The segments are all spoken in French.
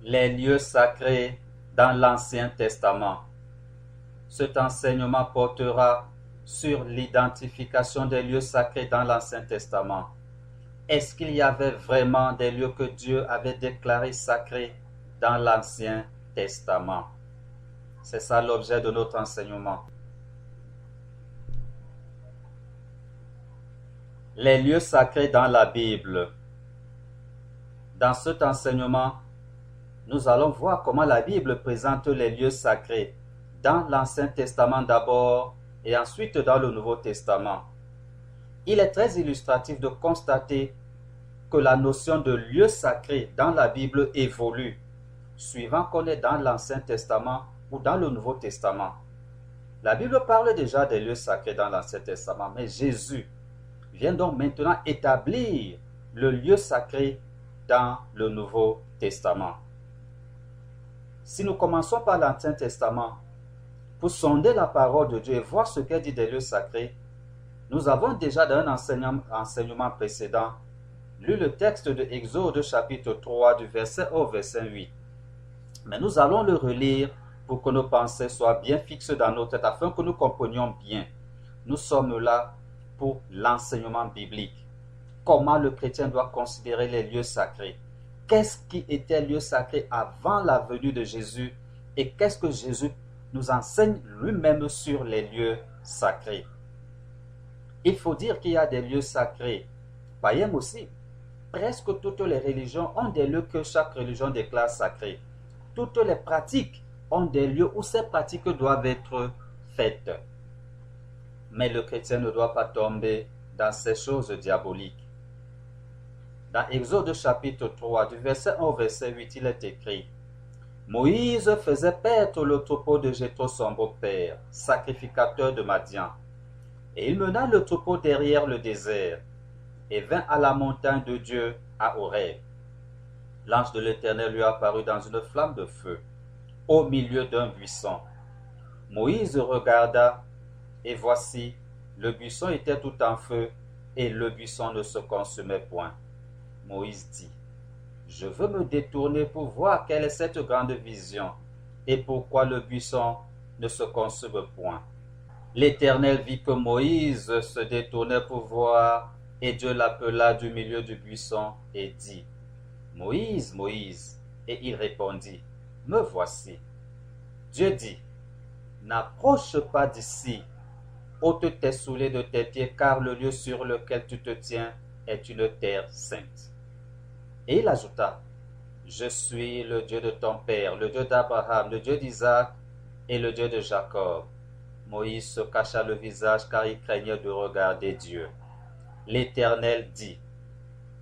Les lieux sacrés dans l'Ancien Testament. Cet enseignement portera sur l'identification des lieux sacrés dans l'Ancien Testament. Est-ce qu'il y avait vraiment des lieux que Dieu avait déclarés sacrés dans l'Ancien Testament? C'est ça l'objet de notre enseignement. Les lieux sacrés dans la Bible. Dans cet enseignement, nous allons voir comment la Bible présente les lieux sacrés dans l'Ancien Testament d'abord et ensuite dans le Nouveau Testament. Il est très illustratif de constater que la notion de lieu sacré dans la Bible évolue suivant qu'on est dans l'Ancien Testament ou dans le Nouveau Testament. La Bible parle déjà des lieux sacrés dans l'Ancien Testament, mais Jésus vient donc maintenant établir le lieu sacré dans le Nouveau Testament. Si nous commençons par l'Ancien Testament, pour sonder la parole de Dieu et voir ce qu'elle dit des lieux sacrés, nous avons déjà dans un enseignement précédent lu le texte de Exode chapitre 3 du verset 1 au verset 8. Mais nous allons le relire pour que nos pensées soient bien fixes dans nos têtes afin que nous comprenions bien. Nous sommes là pour l'enseignement biblique. Comment le chrétien doit considérer les lieux sacrés? Qu'est-ce qui était lieu sacré avant la venue de Jésus et qu'est-ce que Jésus nous enseigne lui-même sur les lieux sacrés? Il faut dire qu'il y a des lieux sacrés païens aussi. Presque toutes les religions ont des lieux que chaque religion déclare sacrés. Toutes les pratiques ont des lieux où ces pratiques doivent être faites. Mais le chrétien ne doit pas tomber dans ces choses diaboliques. Dans Exode chapitre 3, du verset 1 au verset 8, il est écrit: Moïse faisait paître le troupeau de Jéthro son beau-père, sacrificateur de Madian. Et il mena le troupeau derrière le désert, et vint à la montagne de Dieu à Horeb. L'ange de l'Éternel lui apparut dans une flamme de feu, au milieu d'un buisson. Moïse regarda, et voici, le buisson était tout en feu, et le buisson ne se consumait point. Moïse dit: Je veux me détourner pour voir quelle est cette grande vision, et pourquoi le buisson ne se consume point. L'Éternel vit que Moïse se détournait pour voir, et Dieu l'appela du milieu du buisson et dit: Moïse, Moïse. Et il répondit: Me voici. Dieu dit: N'approche pas d'ici, ôte tes souliers de tes pieds, car le lieu sur lequel tu te tiens est une terre sainte. Et il ajouta: Je suis le Dieu de ton père, le Dieu d'Abraham, le Dieu d'Isaac et le Dieu de Jacob. Moïse se cacha le visage car il craignait de regarder Dieu. L'Éternel dit: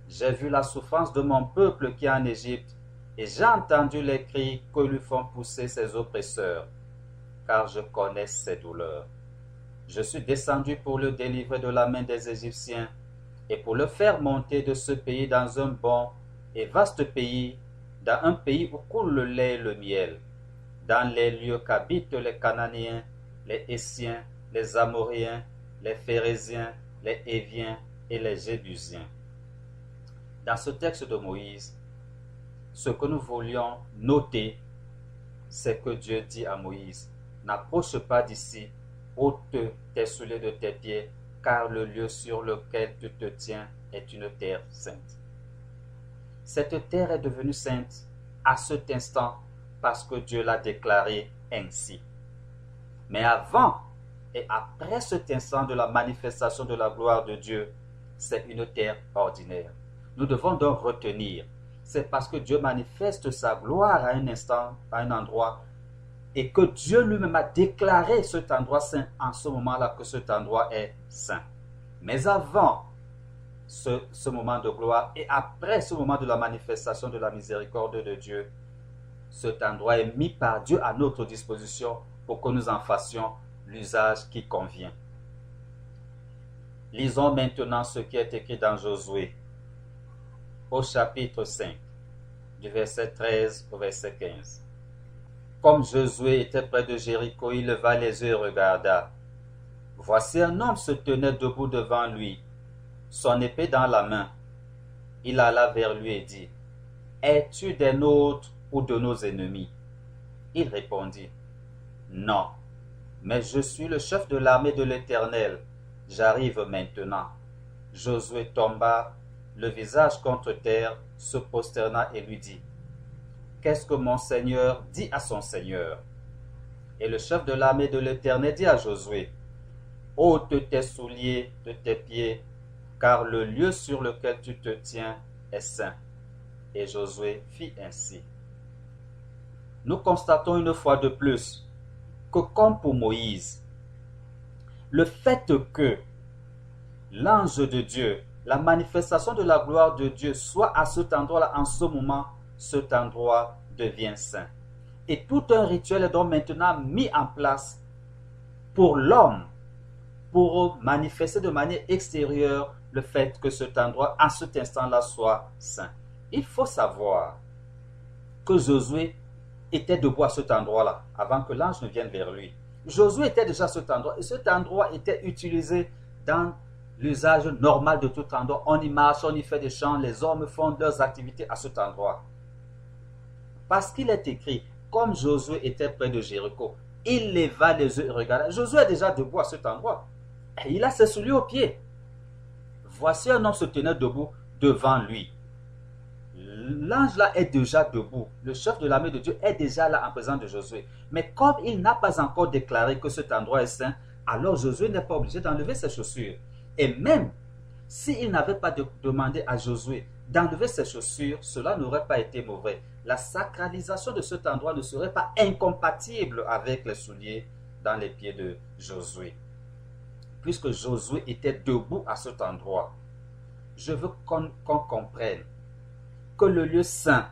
J'ai vu la souffrance de mon peuple qui est en Égypte, et j'ai entendu les cris que lui font pousser ses oppresseurs, car je connais ses douleurs. Je suis descendu pour le délivrer de la main des Égyptiens, et pour le faire monter de ce pays dans un bon et vaste pays, dans un pays où coule le lait et le miel, dans les lieux qu'habitent les Cananéens, les Hessiens, les Amoréens, les Phérésiens, les Héviens et les Jébusiens. Dans ce texte de Moïse, ce que nous voulions noter, c'est que Dieu dit à Moïse: N'approche pas d'ici, ôte tes souliers de tes pieds, car le lieu sur lequel tu te tiens est une terre sainte. Cette terre est devenue sainte à cet instant parce que Dieu l'a déclaré ainsi. Mais avant et après cet instant de la manifestation de la gloire de Dieu, c'est une terre ordinaire. Nous devons donc retenir, c'est parce que Dieu manifeste sa gloire à un instant, à un endroit, et que Dieu lui-même a déclaré cet endroit saint en ce moment-là que cet endroit est saint. Mais avant ce moment de gloire et après ce moment de la manifestation de la miséricorde de Dieu, cet endroit est mis par Dieu à notre disposition pour que nous en fassions l'usage qui convient. Lisons maintenant ce qui est écrit dans Josué, au chapitre 5, du verset 13 au verset 15. Comme Josué était près de Jéricho, il leva les yeux et regarda. Voici un homme se tenait debout devant lui, son épée dans la main. Il alla vers lui et dit, « Es-tu des nôtres ou de nos ennemis ?» Il répondit, « Non, mais je suis le chef de l'armée de l'Éternel. J'arrive maintenant. » Josué tomba, le visage contre terre, se prosterna et lui dit, « Qu'est-ce que mon Seigneur dit à son Seigneur ?» Et le chef de l'armée de l'Éternel dit à Josué, « Ôte tes souliers de tes pieds, car le lieu sur lequel tu te tiens est saint. » Et Josué fit ainsi. Nous constatons une fois de plus que comme pour Moïse, le fait que l'ange de Dieu, la manifestation de la gloire de Dieu soit à cet endroit-là, en ce moment, cet endroit devient saint. Et tout un rituel est donc maintenant mis en place pour l'homme, pour manifester de manière extérieure le fait que cet endroit, à cet instant-là, soit saint. Il faut savoir que Josué était debout à cet endroit-là, avant que l'ange ne vienne vers lui. Josué était déjà à cet endroit, et cet endroit était utilisé dans l'usage normal de tout endroit. On y marche, on y fait des chants, les hommes font leurs activités à cet endroit. Parce qu'il est écrit, comme Josué était près de Jéricho, il leva les yeux et regarda. Josué est déjà debout à cet endroit. Et il a ses souliers aux pieds. Voici un homme se tenait debout devant lui. L'ange là est déjà debout. Le chef de l'armée de Dieu est déjà là en présence de Josué. Mais comme il n'a pas encore déclaré que cet endroit est saint, alors Josué n'est pas obligé d'enlever ses chaussures. Et même s'il n'avait pas demandé à Josué d'enlever ses chaussures, cela n'aurait pas été mauvais. La sacralisation de cet endroit ne serait pas incompatible avec les souliers dans les pieds de Josué. Puisque Josué était debout à cet endroit, je veux qu'on comprenne que le lieu saint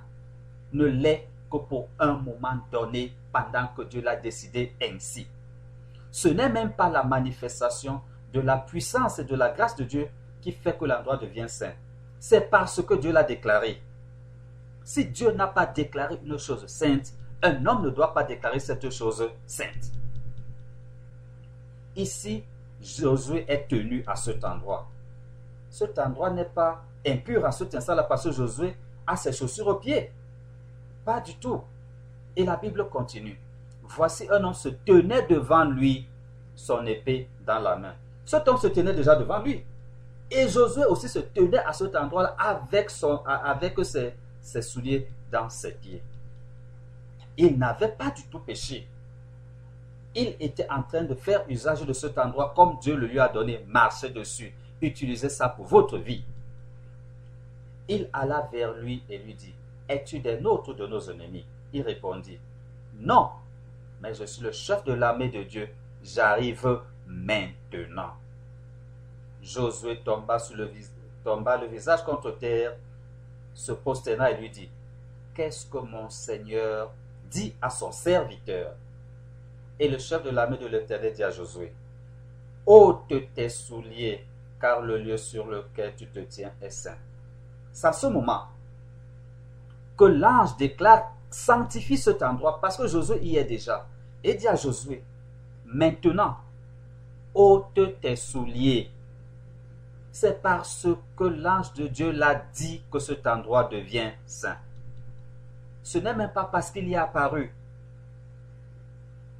ne l'est que pour un moment donné pendant que Dieu l'a décidé ainsi. Ce n'est même pas la manifestation de la puissance et de la grâce de Dieu qui fait que l'endroit devient saint. C'est parce que Dieu l'a déclaré. Si Dieu n'a pas déclaré une chose sainte, un homme ne doit pas déclarer cette chose sainte. Ici, Josué est tenu à cet endroit. Cet endroit n'est pas impur à cet instant-là parce que Josué a ses chaussures aux pieds. Pas du tout. Et la Bible continue. Voici un homme se tenait devant lui, son épée dans la main. Cet homme se tenait déjà devant lui. Et Josué aussi se tenait à cet endroit-là avec ses souliers dans ses pieds. Il n'avait pas du tout péché. Il était en train de faire usage de cet endroit comme Dieu le lui a donné. Marchez dessus. Utilisez ça pour votre vie. Il alla vers lui et lui dit, « Es-tu des nôtres ou de nos ennemis ?» Il répondit, « Non, mais je suis le chef de l'armée de Dieu. J'arrive maintenant. » Josué tomba le visage contre terre, se prosterna et lui dit, « Qu'est-ce que mon Seigneur dit à son serviteur ?» Et le chef de l'armée de l'Éternel dit à Josué, « Ôte tes souliers, car le lieu sur lequel tu te tiens est saint. » C'est à ce moment que l'ange déclare, sanctifie cet endroit, parce que Josué y est déjà. Et dit à Josué, maintenant, ôte tes souliers. C'est parce que l'ange de Dieu l'a dit que cet endroit devient saint. Ce n'est même pas parce qu'il y est apparu.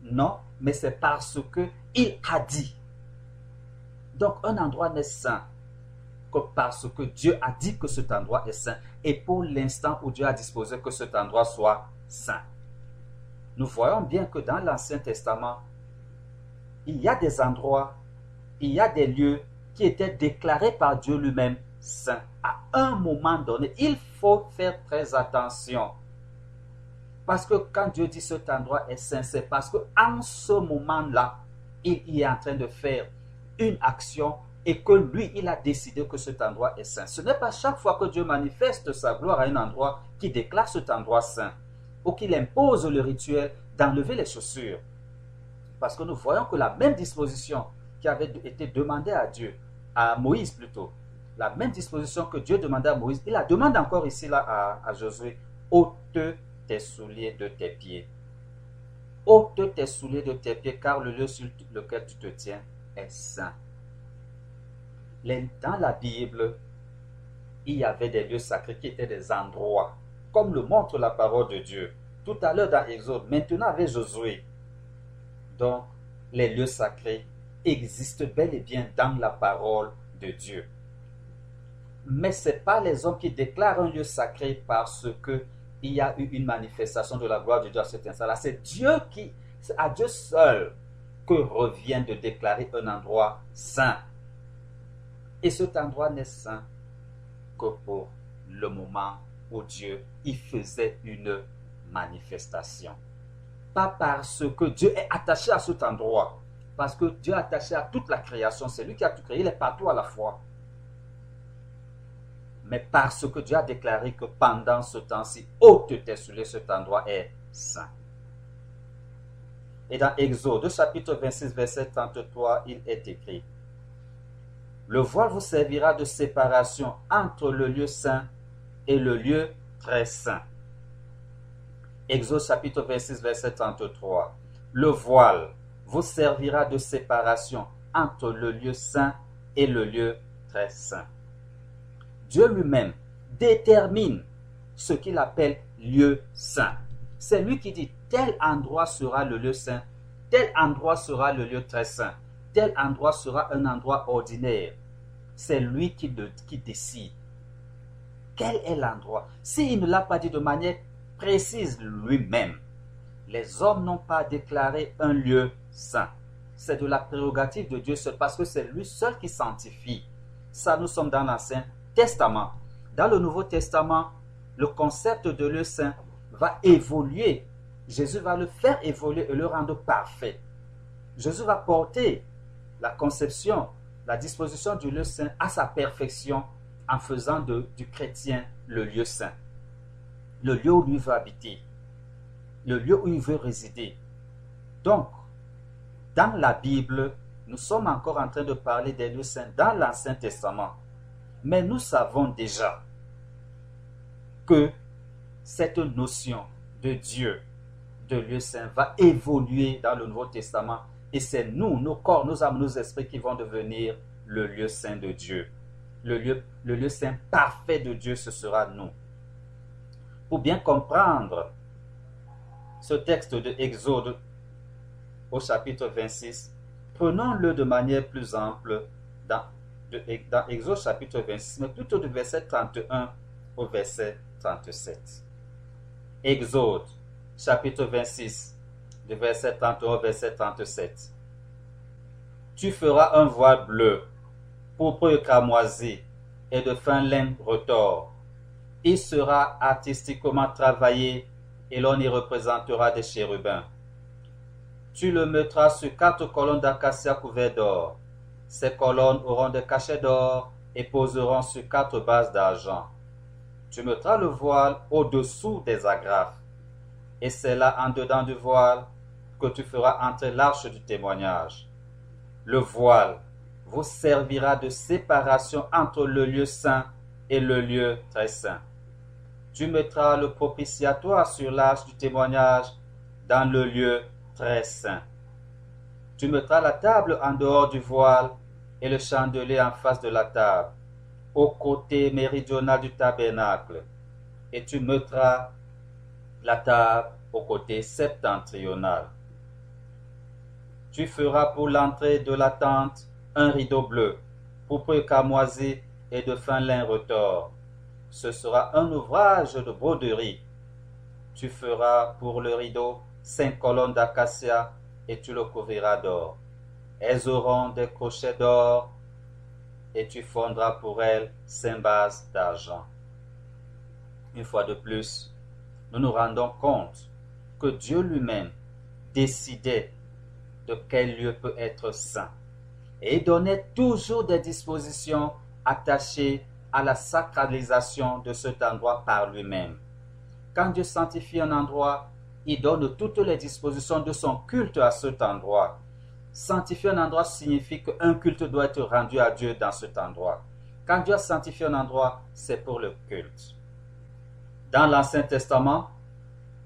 Non, mais c'est parce qu'il a dit. Donc un endroit n'est saint que parce que Dieu a dit que cet endroit est saint. Et pour l'instant où Dieu a disposé que cet endroit soit saint. Nous voyons bien que dans l'Ancien Testament, il y a des endroits, il y a des lieux qui étaient déclarés par Dieu lui-même saints. À un moment donné, il faut faire très attention. Parce que quand Dieu dit cet endroit est saint, c'est parce qu'en ce moment-là, il y est en train de faire une action et que lui, il a décidé que cet endroit est saint. Ce n'est pas chaque fois que Dieu manifeste sa gloire à un endroit qu'il déclare cet endroit saint ou qu'il impose le rituel d'enlever les chaussures. Parce que nous voyons que la même disposition qui avait été demandée à Dieu, à Moïse plutôt, la même disposition que Dieu demandait à Moïse, il la demande encore ici là à Josué, ôte tes souliers de tes pieds. Ôte tes souliers de tes pieds, car le lieu sur lequel tu te tiens est saint. Dans la Bible, il y avait des lieux sacrés qui étaient des endroits, comme le montre la parole de Dieu. Tout à l'heure dans Exode, maintenant avec Josué. Donc, les lieux sacrés existent bel et bien dans la parole de Dieu. Mais ce n'est pas les hommes qui déclarent un lieu sacré parce qu'il y a eu une manifestation de la gloire de Dieu à cet instant-là. C'est à Dieu seul que revient de déclarer un endroit saint. Et cet endroit n'est saint que pour le moment où Dieu y faisait une manifestation. Pas parce que Dieu est attaché à cet endroit, parce que Dieu est attaché à toute la création, c'est lui qui a tout créé, il est partout à la fois. Mais parce que Dieu a déclaré que pendant ce temps-ci, ôte tes souliers, cet endroit est saint. Et dans Exode, chapitre 26, verset 33, il est écrit: le voile vous servira de séparation entre le lieu saint et le lieu très saint. Exode chapitre 26, verset 33. Le voile vous servira de séparation entre le lieu saint et le lieu très saint. Dieu lui-même détermine ce qu'il appelle lieu saint. C'est lui qui dit tel endroit sera le lieu saint, tel endroit sera le lieu très saint, tel endroit sera un endroit ordinaire. C'est lui qui décide. Quel est l'endroit? S'il ne l'a pas dit de manière précise lui-même, les hommes n'ont pas déclaré un lieu saint. C'est de la prérogative de Dieu seul, parce que c'est lui seul qui sanctifie. Ça, nous sommes dans l'Ancien Testament. Dans le Nouveau Testament, le concept de lieu saint va évoluer. Jésus va le faire évoluer et le rendre parfait. Jésus va porter la conception, la disposition du lieu saint à sa perfection en faisant du chrétien le lieu saint. Le lieu où lui veut habiter. Le lieu où il veut résider. Donc, dans la Bible, nous sommes encore en train de parler des lieux saints dans l'Ancien Testament. Mais nous savons déjà que cette notion de Dieu, de lieu saint, va évoluer dans le Nouveau Testament. Et c'est nous, nos corps, nos âmes, nos esprits qui vont devenir le lieu saint de Dieu. Le lieu saint parfait de Dieu, ce sera nous. Pour bien comprendre ce texte de Exode au chapitre 26, prenons-le de manière plus ample dans Exode chapitre 26, mais plutôt du verset 31 au verset 37. Exode chapitre 26, du verset 31 au verset 37. Tu feras un voile bleu, pourpre et cramoisi, et de fin lin retors. Il sera artistiquement travaillé, et l'on y représentera des chérubins. Tu le mettras sur 4 colonnes d'acacia couvertes d'or. Ces colonnes auront des cachets d'or et poseront sur 4 bases d'argent. Tu mettras le voile au-dessous des agrafes, et c'est là en dedans du voile que tu feras entrer l'arche du témoignage. Le voile vous servira de séparation entre le lieu saint et le lieu très saint. Tu mettras le propitiatoire sur l'arche du témoignage dans le lieu très saint. Tu mettras la table en dehors du voile et le chandelier en face de la table, au côté méridional du tabernacle, et tu mettras la table au côté septentrional. Tu feras pour l'entrée de la tente un rideau bleu, pourpre cramoisi et de fin lin retors. Ce sera un ouvrage de broderie. Tu feras pour le rideau 5 colonnes d'acacia et tu le couvriras d'or. Elles auront des crochets d'or et tu fondras pour elles 5 bases d'argent. Une fois de plus, nous nous rendons compte que Dieu lui-même décidait de quel lieu peut être saint et donnait toujours des dispositions attachées à la sacralisation de cet endroit par lui-même. Quand Dieu sanctifie un endroit, il donne toutes les dispositions de son culte à cet endroit. Sanctifier un endroit signifie qu'un culte doit être rendu à Dieu dans cet endroit. Quand Dieu a sanctifié un endroit, c'est pour le culte. Dans l'Ancien Testament,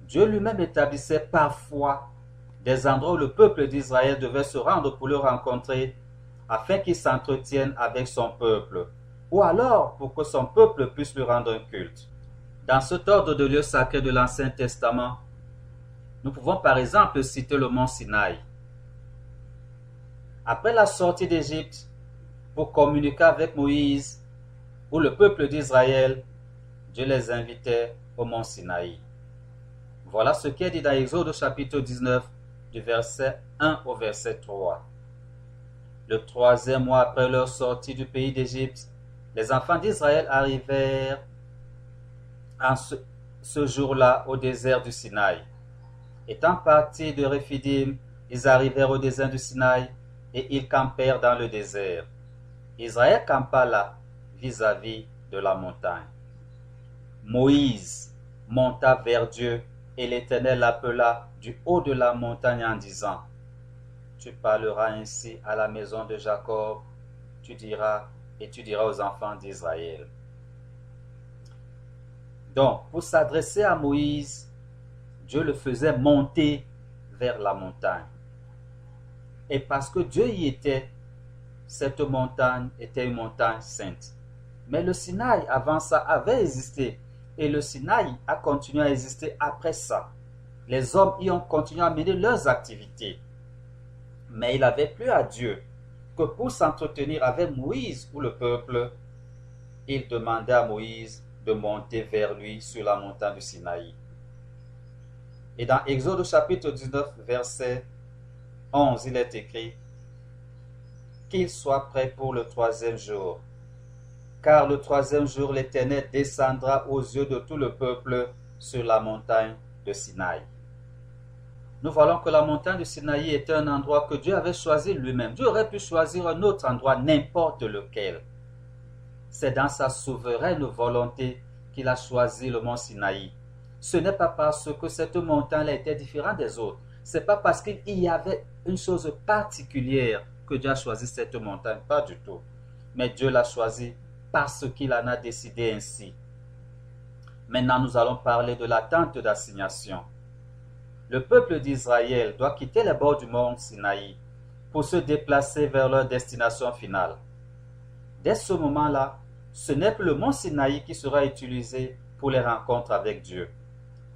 Dieu lui-même établissait parfois des endroits où le peuple d'Israël devait se rendre pour le rencontrer afin qu'il s'entretienne avec son peuple, ou alors pour que son peuple puisse lui rendre un culte. Dans cet ordre de lieux sacrés de l'Ancien Testament, nous pouvons par exemple citer le mont Sinaï. Après la sortie d'Égypte, pour communiquer avec Moïse ou le peuple d'Israël, Dieu les invitait au mont Sinaï. Voilà ce qui est dit dans Exode chapitre 19, du verset 1 au verset 3. Le 3e mois après leur sortie du pays d'Égypte, les enfants d'Israël arrivèrent en ce jour-là au désert du Sinaï. Étant partis de Réphidim, ils arrivèrent au désert du Sinaï et ils campèrent dans le désert. Israël campa là, vis-à-vis de la montagne. Moïse monta vers Dieu et l'Éternel l'appela du haut de la montagne en disant: Tu parleras ainsi à la maison de Jacob, tu diras aux enfants d'Israël. Donc, pour s'adresser à Moïse, Dieu le faisait monter vers la montagne. Et parce que Dieu y était, cette montagne était une montagne sainte. Mais le Sinaï, avant ça, avait existé. Et le Sinaï a continué à exister après ça. Les hommes y ont continué à mener leurs activités. Mais il avait plu à Dieu que pour s'entretenir avec Moïse ou le peuple, il demandait à Moïse de monter vers lui sur la montagne du Sinaï. Et dans Exode chapitre 19, verset 11, il est écrit: Qu'il soit prêt pour le 3e jour. Car le 3e jour, l'Éternel descendra aux yeux de tout le peuple sur la montagne de Sinaï. Nous voyons que la montagne de Sinaï était un endroit que Dieu avait choisi lui-même. Dieu aurait pu choisir un autre endroit, n'importe lequel. C'est dans sa souveraine volonté qu'il a choisi le mont Sinaï. Ce n'est pas parce que cette montagne était différente des autres. Ce n'est pas parce qu'il y avait une chose particulière que Dieu a choisi cette montagne. Pas du tout. Mais Dieu l'a choisi parce qu'il en a décidé ainsi. Maintenant, nous allons parler de la tente d'assignation. Le peuple d'Israël doit quitter les bords du mont Sinaï pour se déplacer vers leur destination finale. Dès ce moment-là, ce n'est plus le mont Sinaï qui sera utilisé pour les rencontres avec Dieu.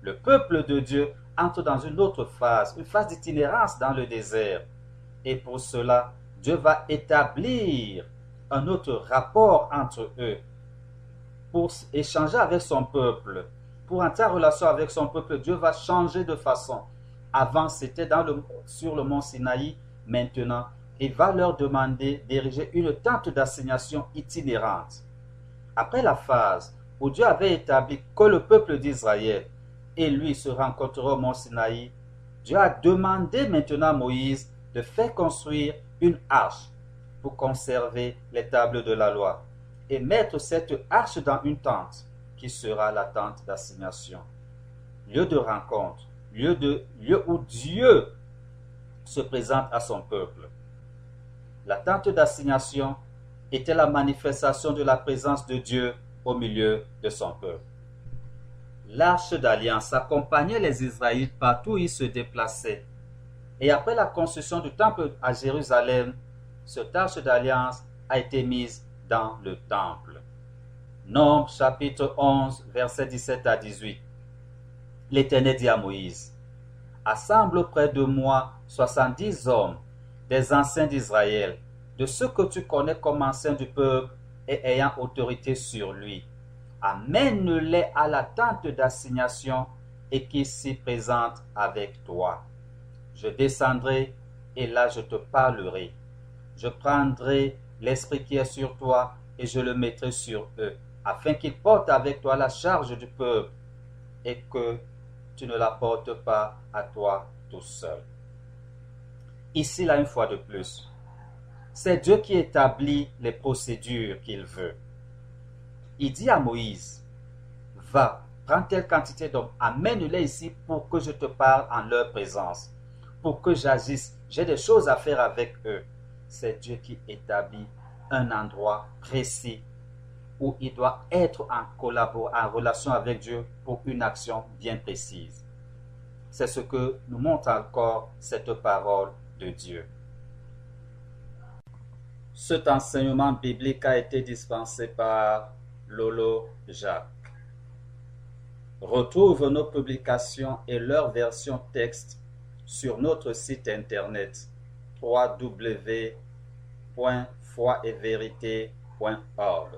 Le peuple de Dieu entre dans une autre phase, une phase d'itinérance dans le désert. Et pour cela, Dieu va établir un autre rapport entre eux pour échanger avec son peuple. Pour entrer en relation avec son peuple, Dieu va changer de façon. Avant, c'était sur le mont Sinaï. Maintenant, il va leur demander d'ériger une tente d'assignation itinérante. Après la phase où Dieu avait établi que le peuple d'Israël et lui se rencontreraient au mont Sinaï, Dieu a demandé maintenant à Moïse de faire construire une arche pour conserver les tables de la loi et mettre cette arche dans une tente qui sera la tente d'assignation. Lieu de rencontre, lieu où Dieu se présente à son peuple. La tente d'assignation était la manifestation de la présence de Dieu au milieu de son peuple. L'arche d'alliance accompagnait les Israélites partout où ils se déplaçaient. Et après la construction du temple à Jérusalem, cette arche d'alliance a été mise dans le temple. Nombre chapitre 11, versets 17 à 18. L'Éternel dit à Moïse: Assemble auprès de moi 70 hommes, des anciens d'Israël, de ceux que tu connais comme anciens du peuple et ayant autorité sur lui. Amène-les à la tente d'assignation et qu'ils s'y présentent avec toi. Je descendrai et là je te parlerai. Je prendrai l'esprit qui est sur toi et je le mettrai sur eux, afin qu'ils portent avec toi la charge du peuple et que tu ne la portes pas à toi tout seul. Ici, là, une fois de plus, c'est Dieu qui établit les procédures qu'il veut. Il dit à Moïse: Va, Prends telle quantité d'hommes, amène-les ici pour que je te parle en leur présence, pour que j'agisse. J'ai des choses à faire avec eux. C'est Dieu qui établit un endroit précis où il doit être en relation avec Dieu pour une action bien précise. C'est ce que nous montre encore cette parole de Dieu. Cet enseignement biblique a été dispensé par Lolo Jacques. Retrouve nos publications et leur version texte sur notre site internet www.foietverité.org.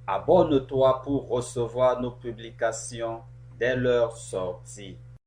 Abonne-toi pour recevoir nos publications dès leur sortie.